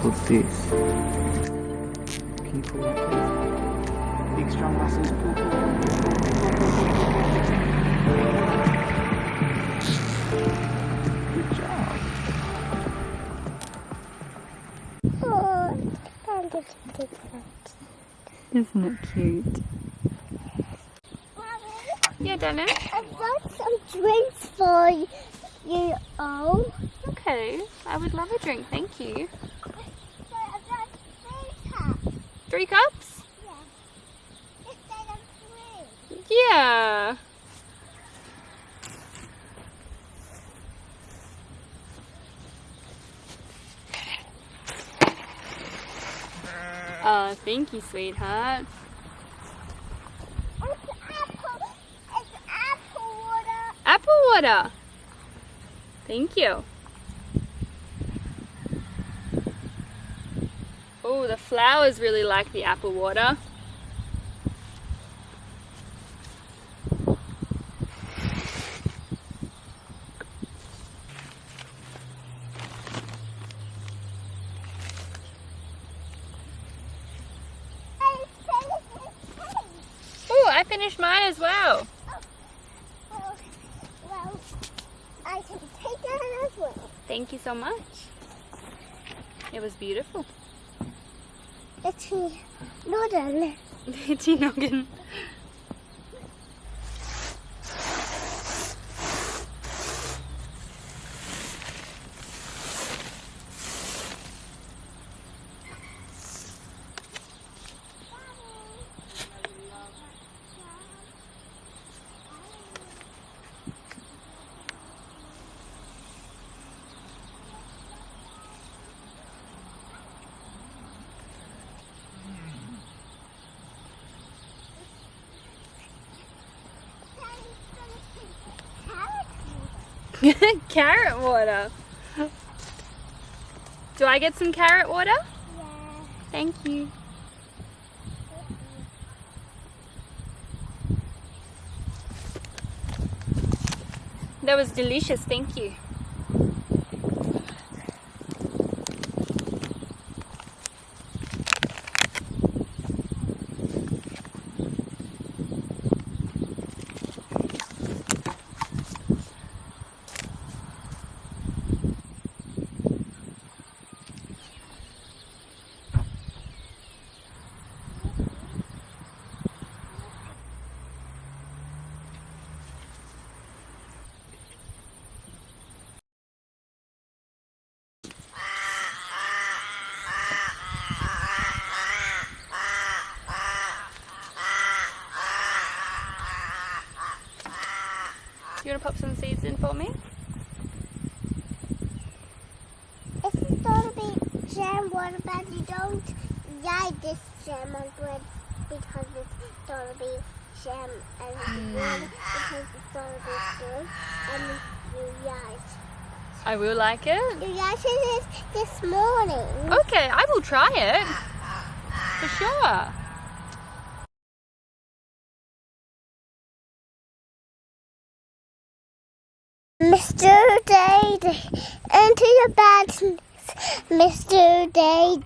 What's this? Can you pull that please? Big strong muscles. Pull, pull, pull, pull, pull, pull, pull, pull, pull. Good job. Oh, different. Isn't it cute? Yeah, Dennis? I've got some drinks for you all. Okay, I would love a drink, thank you. So I've got 3 cups. 3 cups? Yeah. Instead of 3. Yeah. Oh, thank you, sweetheart. It's apple water. Apple water. Thank you. Oh, the flowers really like the apple water. Oh, I finished mine as well. Well, I can take that as well. Thank you so much. It was beautiful. It's not a Itchy noggin. Carrot water. Do I get some carrot water? Yeah. Thank you. That was delicious, thank you. You want to pop some seeds in for me? This is going to be jam water, but you don't like this jam on bread because it's going to be jam and water because it's going to be good and you like. I will like it. You liked it this morning. Okay, I will try it. For sure. Mr. Day, into your badness. Mr. Day,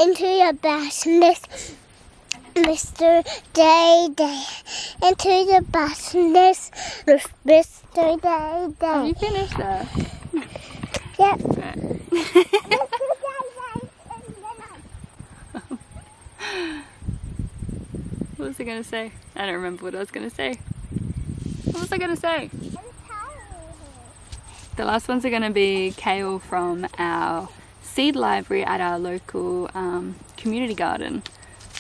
into your badness. Mr. Day, into your badness. Mr. Day. Have you finished that? Yep. What was I going to say? I don't remember what I was going to say. What was I going to say? The last ones are going to be kale from our seed library at our local community garden.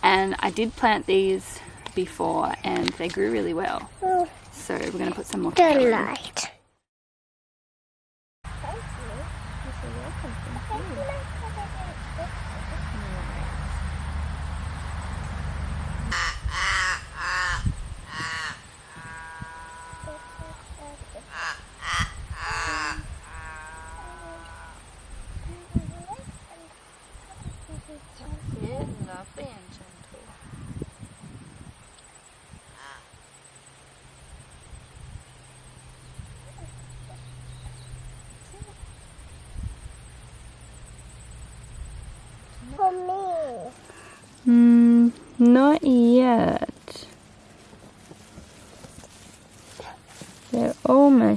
And I did plant these before and they grew really well. So we're going to put some more kale in. Light. Lovely and gentle.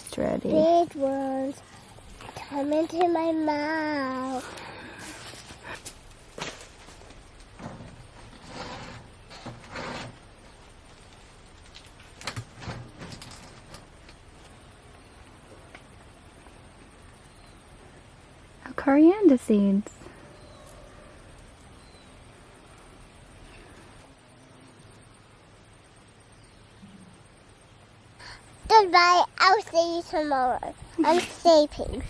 almost ready. Big ones. Come into my mouth. Our coriander seeds. Goodbye. I'll see you tomorrow. I'm sleeping.